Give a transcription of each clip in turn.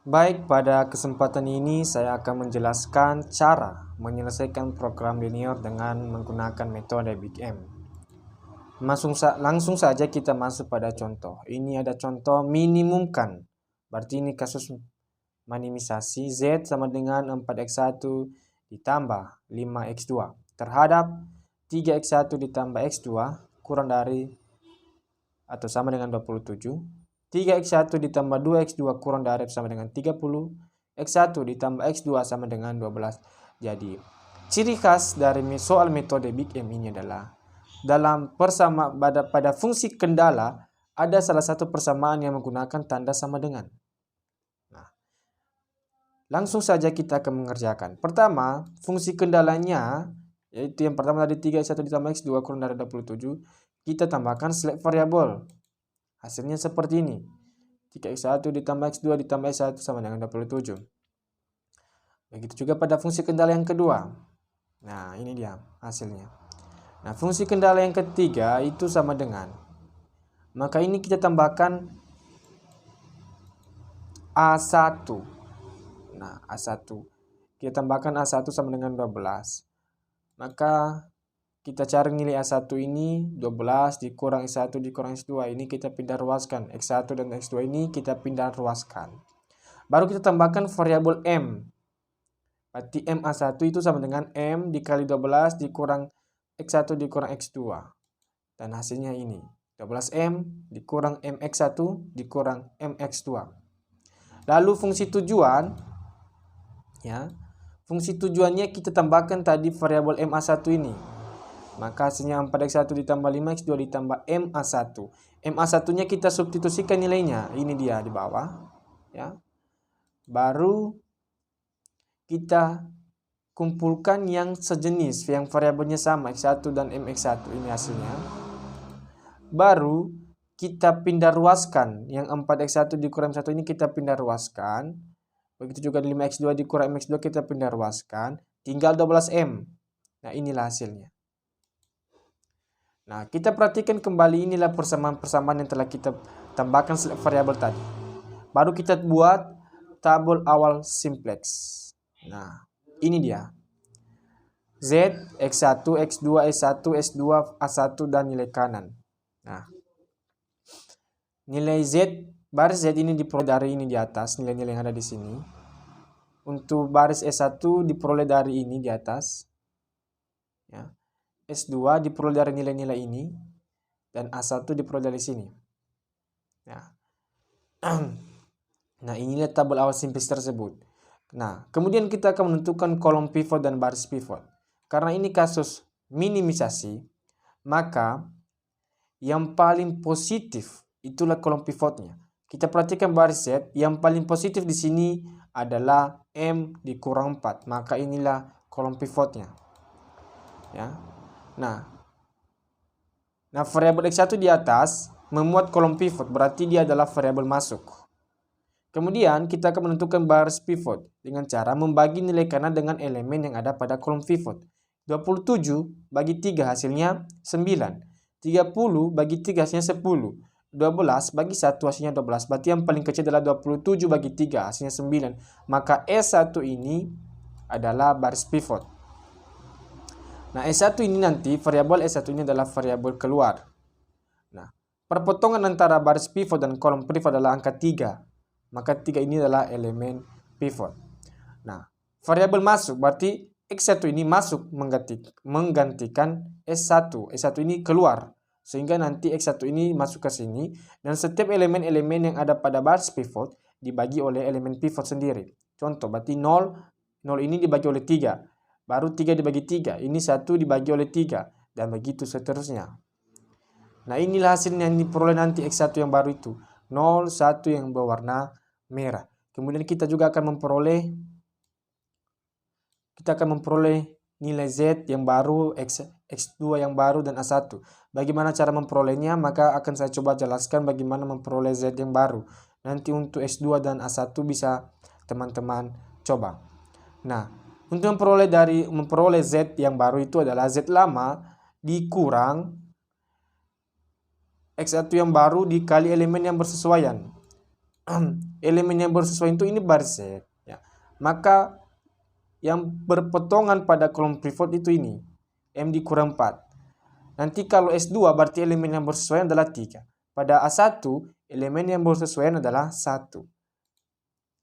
Baik, pada kesempatan ini saya akan menjelaskan cara menyelesaikan program linear dengan menggunakan metode Big M. Langsung saja kita masuk pada contoh. Ini ada contoh minimumkan. Berarti ini kasus minimisasi Z sama dengan 4x1 ditambah 5x2 terhadap 3x1 ditambah x2 kurang dari atau sama dengan 27. 3x1 ditambah 2x2 kurang dari atau sama dengan 30. X1 ditambah x2 sama dengan 12. Jadi, ciri khas dari soal metode Big M ini adalah dalam pada fungsi kendala ada salah satu persamaan yang menggunakan tanda sama dengan. Nah, langsung saja kita akan mengerjakan. Pertama, fungsi kendalanya yaitu yang pertama tadi 3x1 ditambah x2 kurang dari 27. Kita tambahkan select variable. Hasilnya seperti ini. 3x1 ditambah x2 ditambah x1 sama dengan 27. Begitu juga pada fungsi kendala yang kedua. Nah, ini dia hasilnya. Nah, fungsi kendala yang ketiga itu sama dengan. Maka ini kita tambahkan A1. Nah, A1. Kita tambahkan A1 sama dengan 12. Maka kita cari nilai A1 ini 12 dikurang X1 dikurang X2. Ini kita pindah ruaskan. X1 dan X2 ini kita pindah ruaskan. Baru kita tambahkan variabel M. Berarti MA1 itu sama dengan M dikali 12 dikurang X1 dikurang X2. Dan hasilnya ini. 12M dikurang MX1 dikurang MX2. Lalu fungsi tujuan. Ya, fungsi tujuannya kita tambahkan tadi variabel MA1 ini. Maka hasilnya 4x1 ditambah 5x2 ditambah MA1. MA1-nya kita substitusikan nilainya. Ini dia di bawah. Ya. Baru kita kumpulkan yang sejenis, yang variabelnya sama, x1 dan mx1. Ini hasilnya. Baru kita pindah ruaskan. Yang 4x1 dikurang 1 ini kita pindah ruaskan. Begitu juga 5x2 dikurang mx2 kita pindah ruaskan. Tinggal 12m. Nah, inilah hasilnya. Nah, kita perhatikan kembali inilah persamaan-persamaan yang telah kita tambahkan variabel tadi. Baru kita buat tabel awal simplex. Nah, ini dia. Z, X1, X2, S1, S2, A1 dan nilai kanan. Nah, nilai Z, baris Z ini diperoleh dari ini di atas, nilai-nilai yang ada di sini. Untuk baris S1 diperoleh dari ini di atas. Ya. S2 diperoleh dari nilai-nilai ini dan A1 diperoleh dari sini. Nah, inilah tabel awal simplex tersebut. Nah, kemudian kita akan menentukan kolom pivot dan baris pivot. Karena ini kasus minimisasi, maka yang paling positif itulah kolom pivotnya. Kita perhatikan baris Z, yang paling positif di sini adalah M dikurang 4. Maka inilah kolom pivotnya. Ya. Nah, variabel X1 di atas memuat kolom pivot, berarti dia adalah variabel masuk. Kemudian kita akan menentukan baris pivot dengan cara membagi nilai kanan dengan elemen yang ada pada kolom pivot. 27 bagi 3 hasilnya 9. 30 bagi 3 hasilnya 10. 12 bagi 1 hasilnya 12. Berarti yang paling kecil adalah 27 bagi 3 hasilnya 9. Maka S1 ini adalah baris pivot. Nah, S1 ini nanti, variabel S1 ini adalah variabel keluar. Nah, perpotongan antara baris pivot dan kolom pivot adalah angka 3. Maka 3 ini adalah elemen pivot. Nah, variabel masuk berarti X1 ini masuk menggantikan S1. S1 ini keluar. Sehingga nanti X1 ini masuk ke sini. Dan setiap elemen-elemen yang ada pada baris pivot dibagi oleh elemen pivot sendiri. Contoh, berarti 0 ini dibagi oleh 3. Baru 3 dibagi 3. Ini 1 dibagi oleh 3. Dan begitu seterusnya. Nah, inilah hasilnya yang diperoleh nanti X1 yang baru itu. 0, 1 yang berwarna merah. Kemudian kita juga akan memperoleh nilai Z yang baru, X2 yang baru, dan A1. Bagaimana cara memperolehnya? Maka akan saya coba jelaskan bagaimana memperoleh Z yang baru. Nanti untuk S2 dan A1 bisa teman-teman coba. Nah, untuk memperoleh Z yang baru itu adalah Z lama dikurang X1 yang baru dikali elemen yang bersesuaian. elemen yang bersesuaian itu ini baris Z. Ya. Maka yang berpotongan pada kolom pivot itu ini, M dikurang 4. Nanti kalau S2 berarti elemen yang bersesuaian adalah 3. Pada A1, elemen yang bersesuaian adalah 1.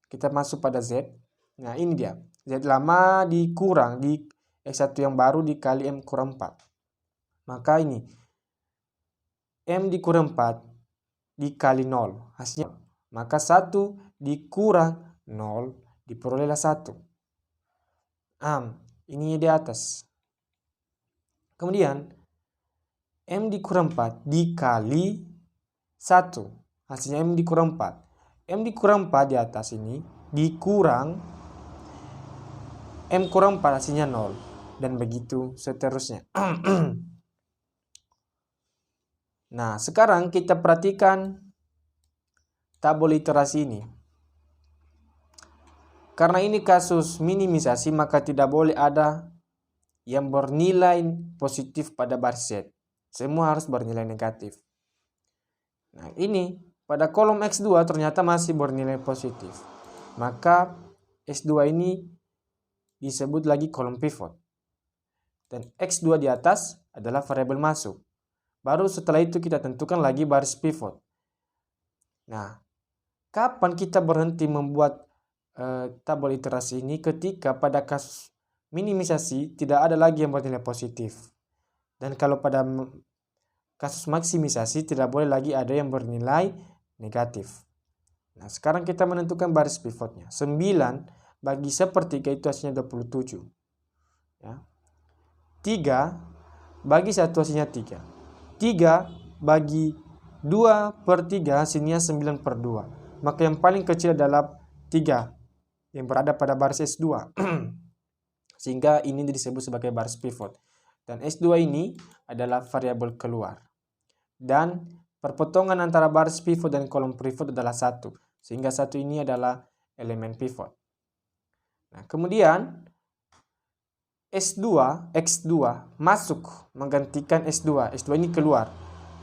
Kita masuk pada Z. Nah ini dia. Z lama dikurang di X1 yang baru dikali M kurang 4. Maka ini. M dikurang 4 dikali 0. Hasilnya. Maka 1 dikurang 0 diperolehlah 1. Ini di atas. Kemudian M dikurang 4 dikali 1. Hasilnya M dikurang 4. M dikurang 4 di atas ini dikurang M kurang 4 hasilnya 0. Dan begitu seterusnya. Nah sekarang kita perhatikan tabel iterasi ini. Karena ini kasus minimisasi maka tidak boleh ada yang bernilai positif pada baris Z. Semua harus bernilai negatif. Nah ini pada kolom X2 ternyata masih bernilai positif. Maka S2 ini disebut lagi kolom pivot. Dan X2 di atas adalah variabel masuk. Baru setelah itu kita tentukan lagi baris pivot. Nah, kapan kita berhenti membuat tabel iterasi ini? Ketika pada kasus minimisasi tidak ada lagi yang bernilai positif. Dan kalau pada kasus maksimisasi tidak boleh lagi ada yang bernilai negatif. Nah sekarang kita menentukan baris pivotnya. 9 bagi sepertiga itu hasilnya 27. Ya. 3 bagi 1 hasilnya 3. 3 bagi 2/3 hasilnya 9/2. Maka yang paling kecil adalah 3 yang berada pada baris S2. Sehingga ini disebut sebagai baris pivot. Dan S2 ini adalah variabel keluar. Dan perpotongan antara baris pivot dan kolom pivot adalah 1. Sehingga 1 ini adalah elemen pivot. Nah, kemudian X2 masuk menggantikan S2. S2 ini keluar.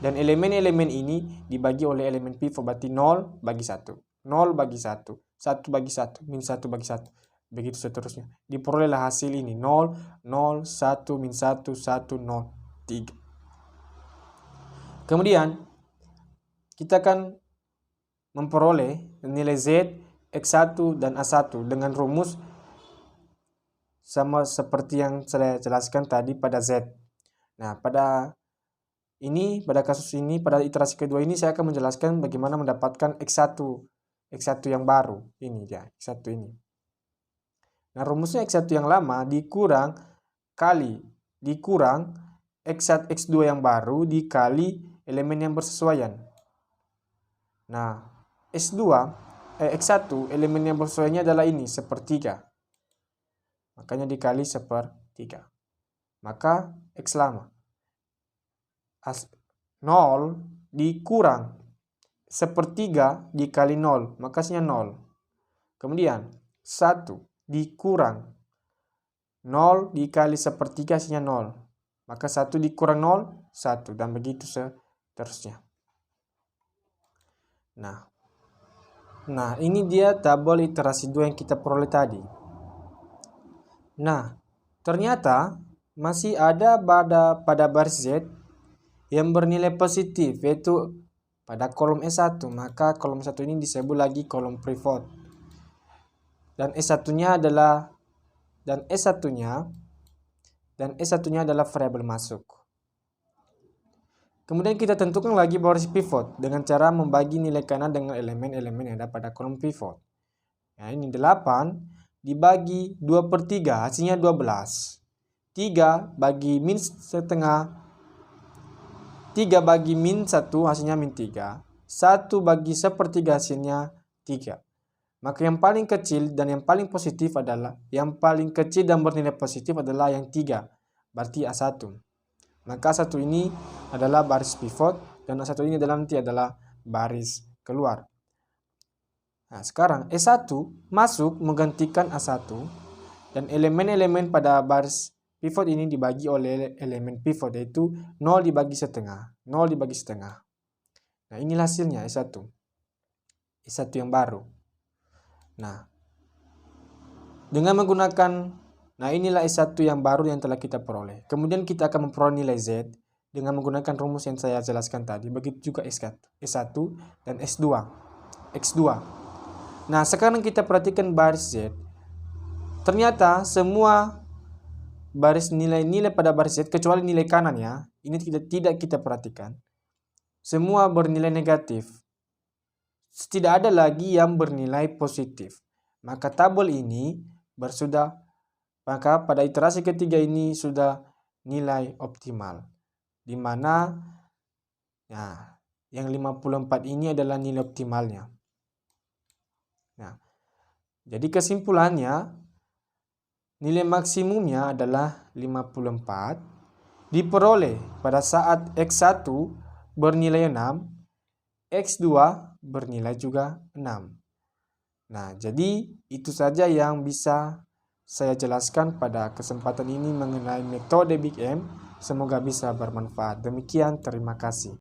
Dan elemen-elemen ini dibagi oleh elemen pivot. Berarti 0 bagi 1. 0 bagi 1. 1 bagi 1. Min 1 bagi 1. Begitu seterusnya. Diperolehlah hasil ini. 0, 0, 1, min 1, 1, 0, 3. Kemudian kita akan memperoleh nilai Z, X1 dan A1 dengan rumus sama seperti yang saya jelaskan tadi pada Z. Nah, pada kasus ini, pada iterasi kedua ini saya akan menjelaskan bagaimana mendapatkan X1 yang baru. Ini dia, X1 ini. Nah, rumusnya X1 yang lama dikurang X2 yang baru dikali elemen yang bersesuaian. Nah, X1 elemen yang bersesuaiannya adalah ini, sepertiga. Makanya dikali sepertiga. Maka X lama. 0 dikurang sepertiga dikali 0. Maka hasilnya 0. Kemudian 1 dikurang 0 dikali sepertiga hasilnya 0. Maka 1 dikurang 0, 1. Dan begitu seterusnya. Nah ini dia tabel iterasi 2 yang kita peroleh tadi. Nah ternyata masih ada pada baris Z yang bernilai positif, yaitu pada kolom S1. Maka kolom 1 ini disebut lagi kolom pivot. Dan S1-nya adalah variabel masuk. Kemudian kita tentukan lagi baris pivot dengan cara membagi nilai kanan dengan elemen-elemen yang ada pada kolom pivot. Nah, ini 8 dibagi 2/3 hasilnya 12. 3 bagi min setengah. 3 bagi min 1 hasilnya min 3. 1 bagi sepertiga hasilnya 3. Maka yang paling kecil dan yang paling positif adalah, yang paling kecil dan bernilai positif adalah yang 3. Berarti A1. Maka A1 ini adalah baris pivot dan A1 ini adalah baris keluar. Nah, sekarang S1 masuk menggantikan A1 dan elemen-elemen pada baris pivot ini dibagi oleh elemen pivot, yaitu 0 dibagi setengah. 0 dibagi setengah. Nah, inilah hasilnya S1 yang baru. Nah, dengan menggunakan, nah inilah S1 yang baru yang telah kita peroleh. Kemudian kita akan memperoleh nilai Z dengan menggunakan rumus yang saya jelaskan tadi. Begitu juga S1 dan S2. X2. Nah, sekarang kita perhatikan baris Z. Ternyata semua baris nilai-nilai pada baris Z, kecuali nilai kanannya, ini tidak kita perhatikan. Semua bernilai negatif. Tidak ada lagi yang bernilai positif. Maka tabel ini maka pada iterasi ketiga ini sudah nilai optimal. Di mana nah, yang 54 ini adalah nilai optimalnya. Nah, jadi kesimpulannya nilai maksimumnya adalah 54 diperoleh pada saat X1 bernilai 6, X2 bernilai juga 6. Nah, jadi itu saja yang bisa saya jelaskan pada kesempatan ini mengenai metode Big M. Semoga bisa bermanfaat. Demikian, terima kasih.